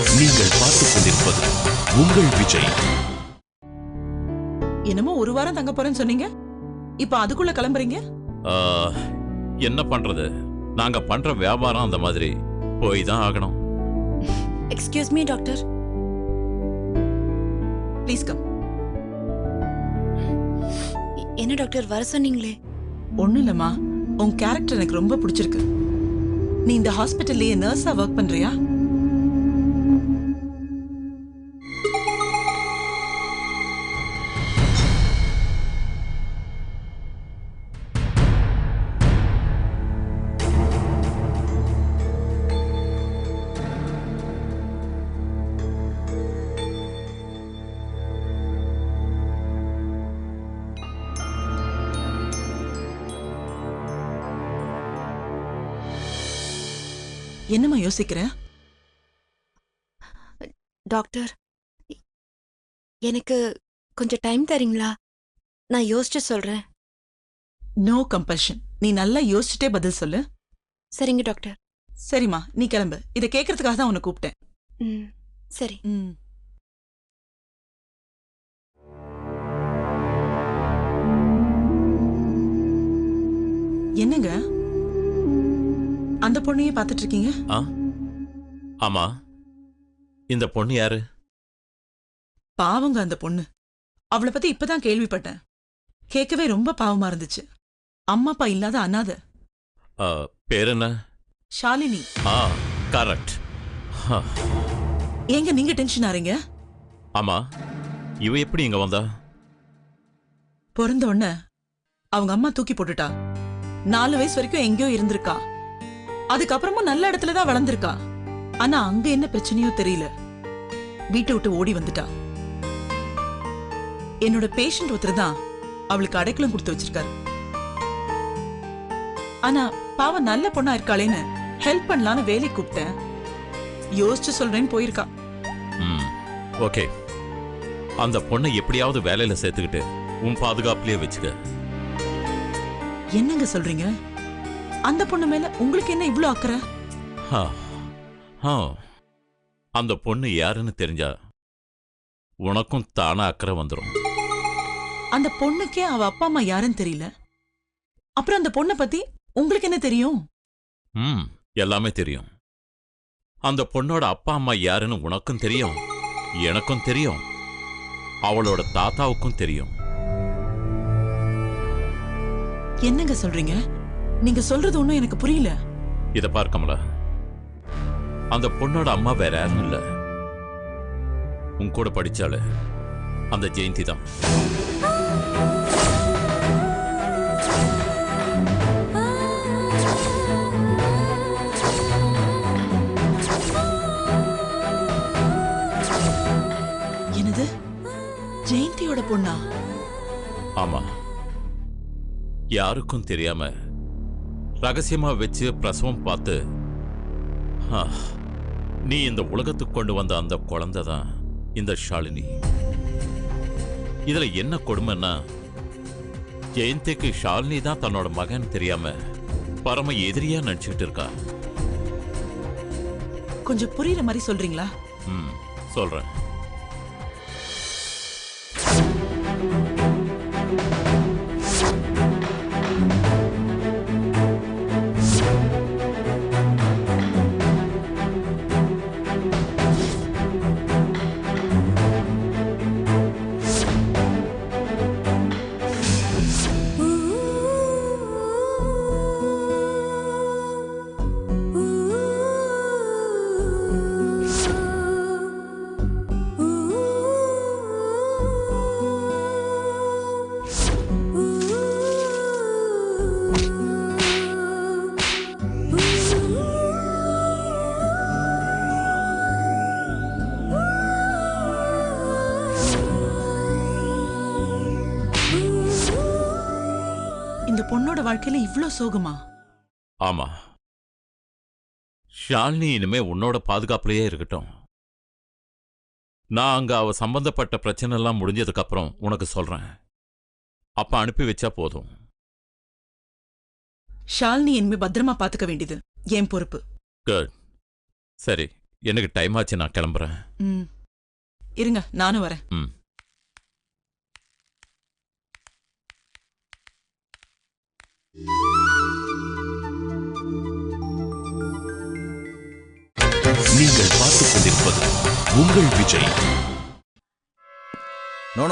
நீங்கள் பார்த்துக் கொண்டிருப்பது உங்கள் விஜய். என்னமோ ஒரு வாரம் தங்க போறேன்னு சொன்னீங்க, இப்ப அதுக்குள்ள கிளம்புறீங்க? என்ன பண்றது, நாங்க பண்ற வியாபாரம் அந்த மாதிரி, போய் தான் ஆகணும். Excuse me doctor. Please come. என்ன டாக்டர் வர சொன்னீங்களே? ஒண்ணும் இல்லம்மா, உன் கேரக்டர் எனக்கு ரொம்ப பிடிச்சிருக்கு. நீ இந்த ஹாஸ்பிட்டல்லயே நர்ஸா ஒர்க் பண்றியா? என்னம்மா யோசிக்கிற? டாக்டர், எனக்கு கொஞ்சம் டைம் தரீங்களா? நான் யோசிச்சு சொல்றேன். No compulsion. நீ நல்லா யோசிச்சுட்டே பதில் சொல்லு. சரிங்க டாக்டர். சரிம்மா, நீ கிளம்பு. இதை கேட்கறதுக்காக தான் உன்னை கூப்பிட்டேன். சரி. என்னங்க அந்த பொண்ணையே பார்த்துட்டு இருக்கீங்க? ஆமா, இந்த பொண்ணு யாரு? பாவங்க அந்த பொண்ணு. அவளை பத்தி இப்பதான் கேள்விப்பட்டேன். கேட்கவே ரொம்ப பாவமா இருந்துச்சு. அம்மா அப்பா இல்லாத அனாதை. பேர் என்ன? ஷாலினி. கரெக்ட். ஏங்க நீங்க டென்ஷன் ஆறீங்க? ஆமா, இவ எப்படி இங்க வந்தா? பிறந்த உடனே அவங்க அம்மா தூக்கி போட்டுட்டா. 4 வயசு வரைக்கும் எங்கேயோ இருந்திருக்கா. அதுக்கப்புறமும் நல்ல இடத்துலதான் வளர்ந்திருக்கா. ஆனா அங்க என்ன பிரச்சனையோ தெரியல, வீட்டை விட்டு ஓடி வந்துட்டா. என்னோட பேஷண்ட் ஒருத்தர் தான் அவளுக்கு அடைக்கலம் கொடுத்து வச்சிருக்காரு. ஆனா பாவம் நல்ல பொண்ணா இருக்காளேன்னு ஹெல்ப் பண்ணலான்னு வேலைக்கு கூப்பிட்டேன். யோசிச்சு சொல்றேன்னு போயிருக்கா. ஓகே, அந்த பொண்ணை எப்படியாவது வேலையில சேர்த்துக்கிட்டு உன் பாதுகாப்புலயே வச்சுக்க. என்னங்க சொல்றீங்க? அந்த பொண்ணு மேல உங்களுக்கு என்ன இவ்ளோ அக்கறை? அந்த பொண்ணு யாருன்னு தெரிஞ்சா உனக்கும் தானா அக்கறை வந்துடும். அந்த பொண்ணுக்கே அவ அப்பா அம்மா யாருன்னு தெரியல. அப்புறம் அந்த பொண்ணை பத்தி உங்களுக்கு என்ன தெரியும்? எல்லாமே தெரியும். அந்த பொண்ணோட அப்பா அம்மா யாருன்னு உனக்கும் தெரியும், எனக்கும் தெரியும், அவளோட தாத்தாவுக்கும் தெரியும். என்னங்க சொல்றீங்க? நீங்க சொல்றது ஒண்ணும் எனக்கு புரியல. இத பார்க்கமல, அந்த பொண்ணோட அம்மா வேற யாரும் இல்ல, உன் கூட படிச்சால அந்த ஜெயந்தி தான். என்னது, ஜெயந்தியோட பொண்ணா? ஆமா, யாருக்கும் தெரியாம ரகசியமா வச்சு பிரசவம் பார்த்து நீ இந்த உலகத்துக்கு கொண்டு வந்த அந்த குழந்தை தான் இந்த ஷாலினி. இதுல என்ன கொடுமைன்னா, ஜெயந்திக்கு ஷாலினி தான் தன்னோட மகன் தெரியாம பரம எதிரியா நினைச்சுக்கிட்டு இருக்கா. கொஞ்சம் புரியுற மாதிரி சொல்றீங்களா? சொல்றேன். இந்த பொண்ணோட வாழ்க்கையில இவ்ளோ சோகமா? ஆமா, ஷாலினி இனிமே உன்னோட பாதுகாப்புலயே இருக்கட்டும். நான் அங்க அவ சம்பந்தப்பட்ட பிரச்சனை எல்லாம் முடிஞ்சதுக்கு அப்புறம் உனக்கு சொல்றேன். அப்ப அனுப்பி வச்சா போதும். ஷாலினி இனிமே பத்திரமா பாத்துக்க வேண்டியது என் பொறுப்பு. குட். சரி, எனக்கு டைம் ஆச்சு, நான் கிளம்புறேன். ம். இருங்க, நானும் வரேன். ம். நீங்கள் பார்த்துக் கொண்டிருப்பது உங்கள் விஜய். நோ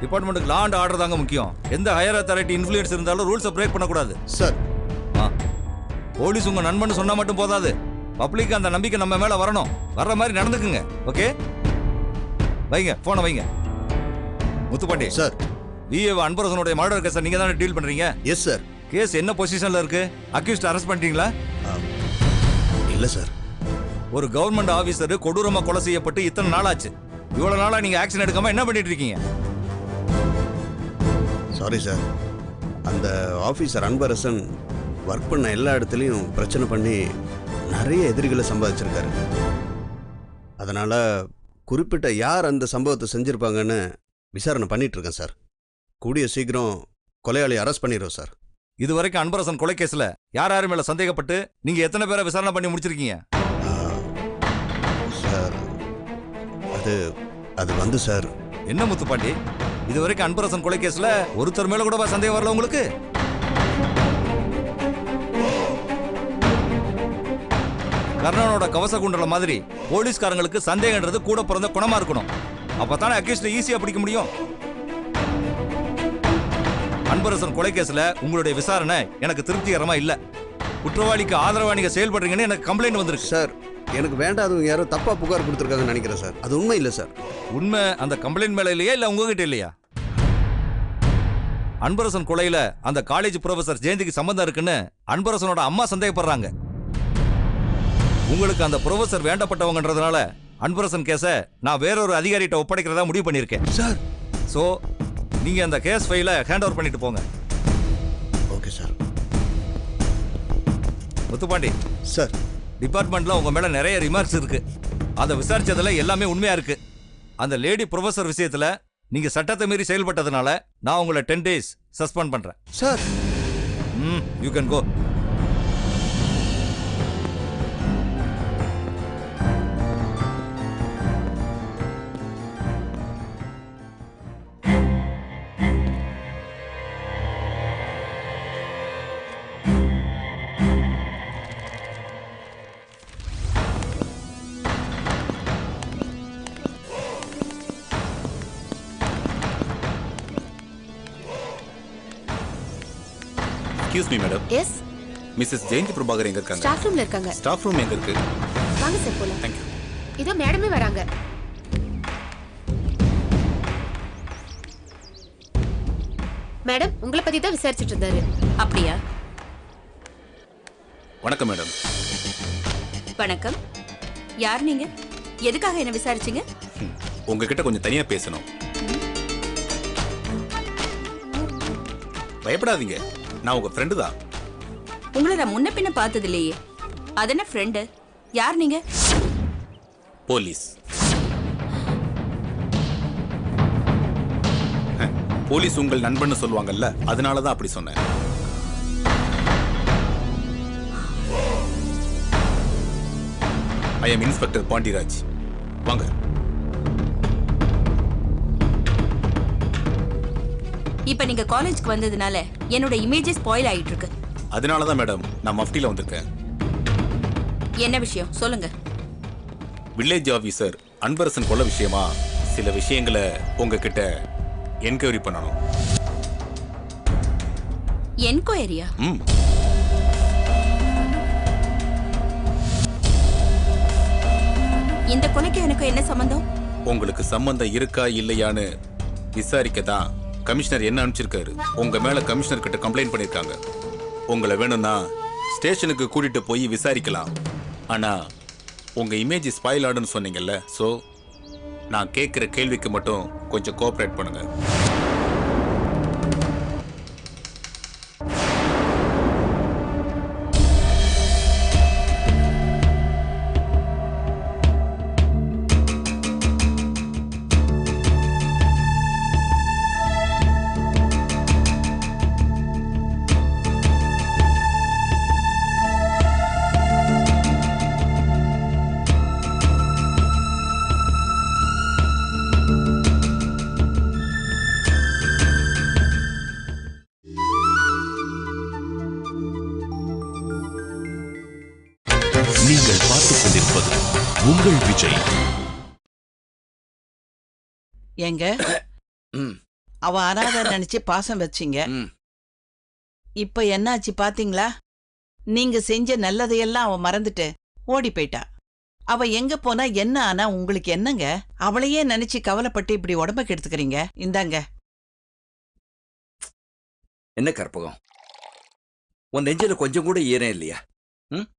டிபார்ட்மெண்ட்டுக்கு லா அண்ட் ஆர்டர் தாங்க முக்கியம். எந்த ஹையர் அத்தாரிட்டி இன்ஃப்ளூயன்ஸ் இருந்தாலும் ரூல்ஸை பிரேக் பண்ணக்கூடாது சார். போலீஸ் உங்க நண்பன் சொன்னா மட்டும் போதாது. பப்ளிக் அந்த நம்பிக்கை நம்ம மேல வரணும். வர்ற மாதிரி நடந்துக்குங்க. ஓகே, வைங்க போன வைங்க. முத்துப்பாண்டி சார். விஏ அன்பரசனுடைய மர்டர் கேஸை நீங்க தானே டீல் பண்றீங்க? Yes sir. கேஸ் என்ன பொசிஷன்ல இருக்கு? அக்யூஸ்ட் அரெஸ்ட் பண்ணிட்டீங்களா? இல்ல சார். ஒரு கவர்மெண்ட் ஆபீசர் கொடூரமா கொலை செய்யப்பட்டு இத்தனை நாள் ஆச்சு. இவ்வளவு நாளா நீங்க ஆக்ஷன் எடுக்காம என்ன பண்ணிட்டு இருக்கீங்க? Sorry sir. அந்த ஆபீசர் அன்பரசன் ஒர்க் பண்ண எல்லா இடத்துலையும் பிரச்சனை பண்ணி நிறைய எதிரிகளை சம்பாதிச்சிருக்காரு. அதனால குறிப்பிட்ட யார் அந்த சம்பவத்தை செஞ்சிருப்பாங்கன்னு விசாரணை பண்ணிட்டு இருக்கேன் சார். கூடிய சீக்கிரம் கொலையாளி அரெஸ்ட் பண்ணிடுவோம் சார். இது வரைக்கும் அன்பரசன் கொலை கேஸ்ல யார் யாரு மேல சந்தேகப்பட்டு நீங்க எத்தனை பேரை விசாரணை பண்ணி முடிச்சிருக்கீங்க? சார் அது வந்து சார். என்ன முத்துப்பாண்டி, இது வரைக்கும் அன்பரசன் கொலை கேஸ்ல ஒருத்தர் மேல கூட சந்தேகம் வரல உங்களுக்கு? கர்ணனோட கவச குண்டல மாதிரி போலீஸ்காரங்களுக்கு சந்தேகன்றது கூட பிறந்த குணமா இருக்கணும். அப்பதானே அக்யூஸ்ட ஈஸியா பிடிக்க முடியும். அன்பரசன் கொலை கேஸ்ல உங்களுடைய விசாரணை எனக்கு திருப்திகரமா இல்ல. குற்றவாளிக்கு ஆதரவா நீங்க செயல்படுறீங்கன்னு எனக்கு கம்ப்ளைண்ட் வந்திருக்கு. சார், எனக்கு வேண்டாதவங்க யாரோ தப்பா புகார் கொடுத்துருக்காங்கன்னு நினைக்கிறேன் சார். அது உண்மை இல்லை சார். உண்மை அந்த கம்ப்ளைண்ட் மேல இல்லையா, இல்ல உங்ககிட்ட இல்லையா? அன்பரசன் கொலையில அந்த காலேஜ் ப்ரொஃபசர் ஜெயந்திக்கு சம்பந்தம் இருக்குன்னு அன்பரசனோட அம்மா சந்தேகப்படுறாங்க. உங்களுக்கு அந்த ப்ரொஃபசர் வேண்டப்பட்டவங்கன்றதுனால அன்பரசன் கேஸ நான் வேறொரு அதிகாரிகிட்ட ஒப்படைக்கிறதா முடிவு பண்ணியிருக்கேன் சார். சோ நீங்க அந்த கேஸ் ஃபைலை ஹேண்ட் ஓவர் பண்ணிட்டு போங்க. Okay sir. முத்துப்பாண்டி சார், டிபார்ட்மெண்ட்ல உங்க மேல நிறைய ரிமார்க்ஸ் இருக்கு. அதை விசாரிச்சதுல எல்லாமே உண்மையா இருக்கு. அந்த லேடி ப்ரொஃபசர் விஷயத்துல நீங்க சட்டத்தை மீறி செயல்பட்டதுனால நான் உங்களை 10 days சஸ்பெண்ட் பண்றேன். Sir. You can go. Excuse me madam. Yes. Mrs Jayanthi Prabhakar எங்க இருக்காங்க? ஸ்டாஃப் ரூம்ல இருக்காங்க. ஸ்டாஃப் ரூம் எங்க இருக்கு? வாங்க சார் போலாம். Thank you. இதோ மேடமே வராங்க. மேடம் உங்களை பத்தி தான் விசாரிச்சிட்டு இருந்தாரு. அப்படியா? வணக்கம் மேடம். வணக்கம். யார் நீங்க? எதுக்காக என்ன விசாரிச்சீங்க? உங்ககிட்ட கொஞ்சம் தனியா பேசணும். பயப்படாதீங்க, நான் உங்க ஃப்ரெண்டு தான். உங்களை நான் முன்ன பின்ன பார்த்தது இல்லையே. அது என்ன ஃப்ரெண்டு? யார் நீங்க? போலீஸ். போலீஸ் உங்கள் நண்பன்னு சொல்லுவாங்கல்ல, அதனால தான் அப்படி சொன்னேன். I am inspector Pandiraj. வாங்க. இப்ப நீங்க காலேஜ்க்கு வந்ததுனால என்னோட இமேஜே ஸ்பாயில் ஆயிட்டு இருக்கு. அதனால தான் மேடம் நான் மஃப்டில வந்திருக்கேன். என்ன விஷயம் சொல்லுங்க. வில்லேஜ் ஆபீசர் அன்பரசன் கொலை விஷயமா சில விஷயங்களை உங்ககிட்ட என்கொயரி பண்ணணும். என்கொயரியா? இந்த கொலைக்கு எனக்கு என்ன சம்பந்தம்? உங்களுக்கு சம்பந்தம் இருக்கா இல்லையான்னு விசாரிக்க தான் கமிஷனர் என்ன அனுப்பிச்சிருக்காரு. உங்க மேல கமிஷனர் கிட்ட கம்ப்ளைண்ட் பண்ணிருக்காங்க. உங்களை வேணும்னா ஸ்டேஷனுக்கு கூட்டிட்டு போய் விசாரிக்கலாம். ஆனா உங்க இமேஜ் ஸ்பாயில் ஆடுன்னு சொன்னீங்கல்ல, ஸோ நான் கேட்குற கேள்விக்கு மட்டும் கொஞ்சம் கோஆப்ரேட் பண்ணுங்க. உங்கள் விஜய். எங்க ம். அவ அனாதை நினைச்சு பாசம் வச்சீங்க. ம். இப்ப என்னாச்சு பாத்தீங்களா? நீங்க செஞ்ச நல்லதையெல்லாம் அவ மறந்துட்டு ஓடி போயிட்டா. அவ எங்க போனா என்ன ஆனா உங்களுக்கு என்னங்க? அவளையே நினைச்சு கவலைப்பட்டு இப்படி உடம்ப கெடுத்துக்கிறீங்க. இந்தாங்க. என்ன கற்பகம், உன் நெஞ்சில கொஞ்சம் கூட ஈரம் இல்லையா? ம்?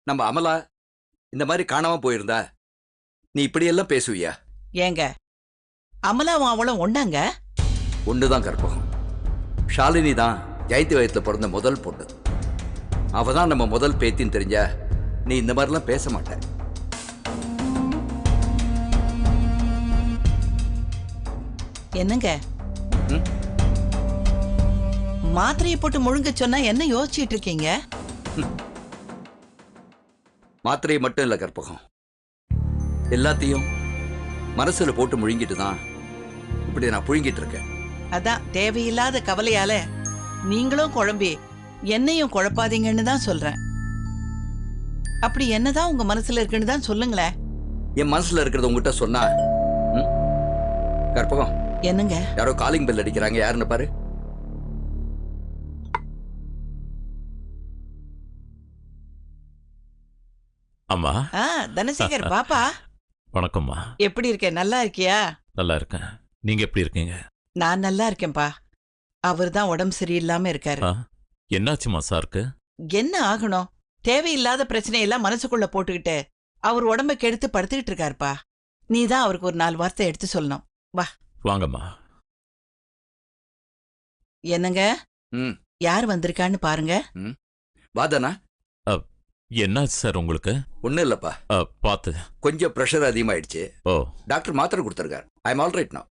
நம்ம அமலா இந்த மாதிரி காணாம போயிருந்தா நீ இப்படியெல்லாம் பேசுவியா? ஏங்க, அமலாவும் அவளும் ஒண்ணாங்க? ஒண்ணுதான் கற்பகம். ஷாலினி தான் ஜெயந்தி வயத்துல பிறந்த முதல் பொண்ணு. அவ தான் நம்ம முதல் பேத்தின்னு தெரிஞ்சா நீ இந்த மாதிரிலாம் பேச மாட்ட. என்னங்க, ம்? மாத்திரையை போட்டு முழுங்க சொன்னா என்ன யோசிச்சுட்டு இருக்கீங்க? மாத்திரை மட்டும் இல்ல கற்பகம், எல்லாத்தையும் மனசுல போட்டு முழுங்கிட்டு தான் இப்படி நான் புழுங்கிட்டு இருக்கேன். அதான் தேவையில்லாத கவலையால நீங்களும் குழம்பி என்னையும் குழப்பாதீங்கன்னு தான் சொல்றேன். அப்படி என்னதான் உங்க மனசுல இருக்குன்னு தான் சொல்லுங்களேன். என் மனசுல இருக்கிறத உங்ககிட்ட சொன்னா ம்? கற்பகம், என்னங்க? யாரோ காலிங் பெல் அடிக்கிறாங்க, யாருன்னு பாரு. அம்மா. தனசேகர் பாப்பா. வணக்கம்மா. எப்படி இருக்க? நல்லா இருக்கியா? நல்லா இருக்கேன். நீங்க எப்படி இருக்கீங்க? நான் நல்லா இருக்கேன்பா. அவர் தான் உடம்பு சரியில்லாம இருக்காரு. என்னாச்சுமா சாருக்கு? என்ன ஆகணும்? தேவையில்லாத பிரச்சனையெல்லாம் மனசுக்குள்ள போட்டுக்கிட்டு அவர் உடம்ப கெடுத்து படுத்துக்கிட்டு இருக்காருப்பா. நீ தான் அவருக்கு ஒரு 4 வார்த்தை எடுத்து சொல்லணும். வா. வாங்கம்மா. என்னங்க, யார் வந்திருக்கான்னு பாருங்க. வாதனா, என்னாச்சு சார் உங்களுக்கு? ஒன்னும் இல்லப்பா, பார்த்து கொஞ்சம் பிரஷர் அதிகமாயிடுச்சு. ஓ, டாக்டர் மாத்திரை கொடுத்துருக்காரு. I am all right now.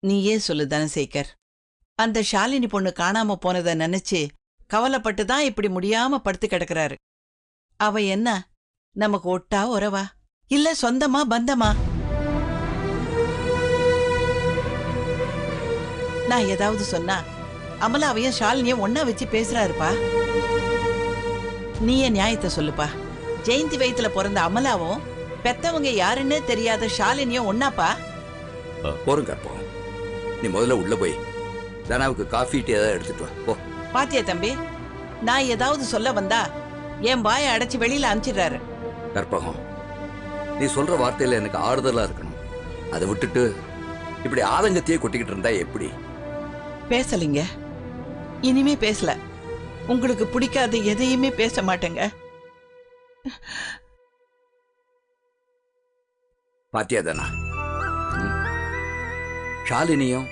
நீயே சொல்லு தனசேகர், அந்த ஷாலினி பொண்ணு காணாம போனதை நினைச்சு கவலைப்பட்டு தான் இப்படி முடியாம படுத்து கிடக்குறாரு. அவ என்ன நமக்கு ஒட்டா உறவா, இல்ல சொந்தமா பந்தமா? நான் ஏதாவது சொன்னா அமலாவையும் ஷாலினியும் ஒன்னா வச்சு பேசுறாருப்பா. நீயே நியாயத்தை சொல்லுப்பா. ஜெயந்தி வயித்துல பிறந்த அமலாவும் பெத்தவங்க யாருன்னே தெரியாத ஷாலினியும் ஒன்னாப்பா? போறோம் கற்போம், நீ முதல்ல உள்ள போய் தனாவுக்கு காஃபி டீ ஏதாவது எடுத்துட்டு வா. போ. பாத்தியா தம்பி, நான் ஏதாவது சொல்ல வந்தா என் வாயை அடைச்சு வெளியில அனுப்பிச்சிடுறாரு. கற்பகம், நீ சொல்ற வார்த்தையில எனக்கு ஆறுதலா இருக்கணும். அதை விட்டுட்டு இப்படி ஆதங்கத்தையே கொட்டிக்கிட்டு இருந்தா எப்படி? பேசலிங்க, இனிமே பேசல. உங்களுக்கு பிடிக்காத எதையுமே பேச மாட்டேங்க. பாத்தியா தானா, ஷாலினியும்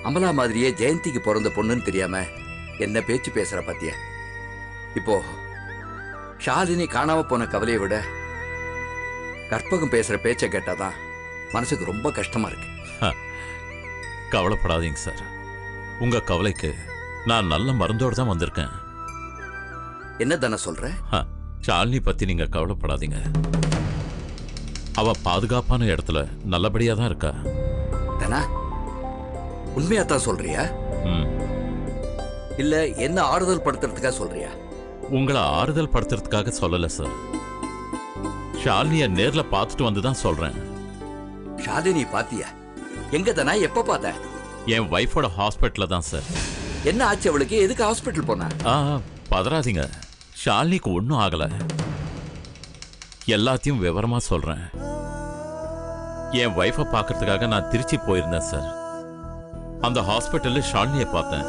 அமலா மாதிரியே ஜெயந்திக்கு பிறந்த பொண்ணுன்னு தெரியாம என்ன பேச்சு பேசுற பாத்தியா? இப்போ ஷாலினி காணாம போன கவலையை விட கற்பகம் பேசுற பேச்சை கேட்டாதான் மனசுக்கு ரொம்ப கஷ்டமா இருக்கு. கவலைப்படாதீங்க சார். உங்க கவலைக்கு நான் நல்ல மருந்தோடு தான் வந்திருக்கேன். என்ன தானே சொல்ற? ஷாலினி பத்தி நீங்க கவலைப்படாதீங்க. அவ பாதுகாப்பான இடத்துல நல்லபடியா தான் இருக்கா. தானா, உண்மையாத்தான் சொல்றியா? இல்ல என்ன ஆறுதல் படுத்துறதுக்காக சொல்றியா? உங்களை ஆறுதல் படுத்துறதுக்காக சொல்லல சார். ஷாலினிய நேர்ல பார்த்துட்டு வந்துதான் சொல்றேன். ஷாலினி பாத்தியா? எங்க தானா, எப்ப பார்த்த? என் வைஃபோட ஹாஸ்பிட்டல்ல தான் சார். என்ன ஆச்சு அவளுக்கு? எதுக்கு ஹாஸ்பிட்டல் போனா? பதறாதீங்க, ஷாலினிக்கு ஒன்றும் ஆகல. எல்லாத்தையும் விவரமா சொல்றேன். என் வைஃபை பார்க்கறதுக்காக நான் திருச்சி போயிருந்தேன் சார். அந்த ஹாஸ்பிட்டல்ல ஷாலினியை பார்த்தேன்.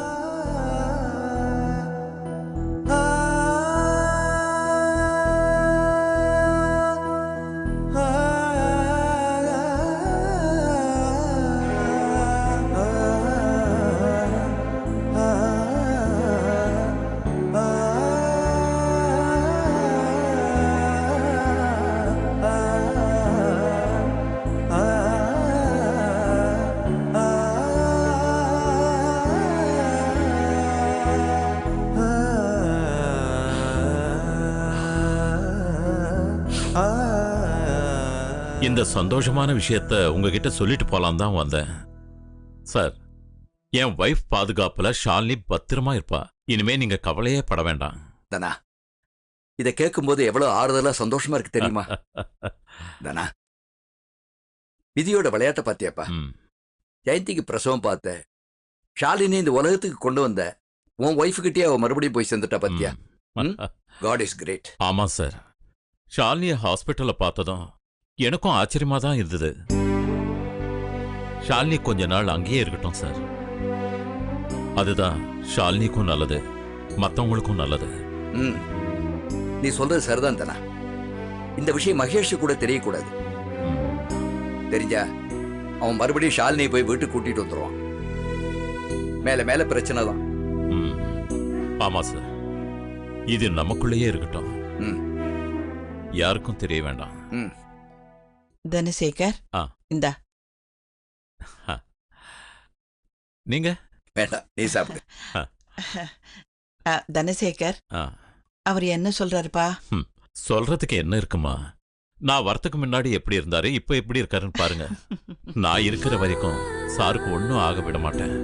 இந்த சந்தோஷமான விஷயத்த உங்ககிட்ட சொல்லிட்டு போலாம் தான் வந்தேன் சார். என் வைஃப் பாதுகாப்புல ஷாலினி பத்திரமா இருப்பா. இனிமே நீங்க கவலையே பட வேண்டாம். தானா, இதை கேட்கும்போது எவ்வளவு ஆறுதலா சந்தோஷமா இருக்கு தெரியுமா? தானா விதியோட விளையாட்ட பாத்தியாப்பா? ஜெயந்திக்கு பிரசவம் பார்த்த ஷாலினி இந்த உலகத்துக்கு கொண்டு வந்த உன் ஒய்ஃபுக்கிட்டே அவ மறுபடியும் போய் சேர்ந்துட்டா பாத்தியா? God is great. ஆமா சார், ஷாலினிய ஹாஸ்பிட்டல்ல பார்த்ததும் எனக்கும் ஆச்சரியமா தான் இருந்தது. ஷாலினி கொஞ்ச நாள் அங்கேயே இருக்கட்டும் சார். அதுதான் ஷாலினிக்கும் நல்லது, மத்தவங்களுக்கும் நல்லது. நீ சொல்றது சரிதான் தானா. இந்த விஷயம் மகேஷ் கூட தெரியக்கூடாது. தெரிஞ்சா அவன் மறுபடியும் ஷாலினியை போய் வீட்டுக்கு கூட்டிட்டு வந்துருவான். மேல மேல பிரச்சனை தான். ஆமா சார், இது நமக்குள்ளேயே இருக்கட்டும், யாருக்கும் தெரிய வேண்டாம். தனசேகர், இந்தா. நீங்க வேண்டாம், நீ சாப்பிடு. தனசேகர், அவர் என்ன சொல்றாருப்பா? சொல்றதுக்கு என்ன இருக்குமா? நான் வரத்துக்கு முன்னாடி எப்படி இருந்தாரு, இப்ப எப்படி இருக்காருன்னு பாருங்க. நான் இருக்கிற வரைக்கும் சாருக்கு ஒன்னும் ஆக விட மாட்டேன்.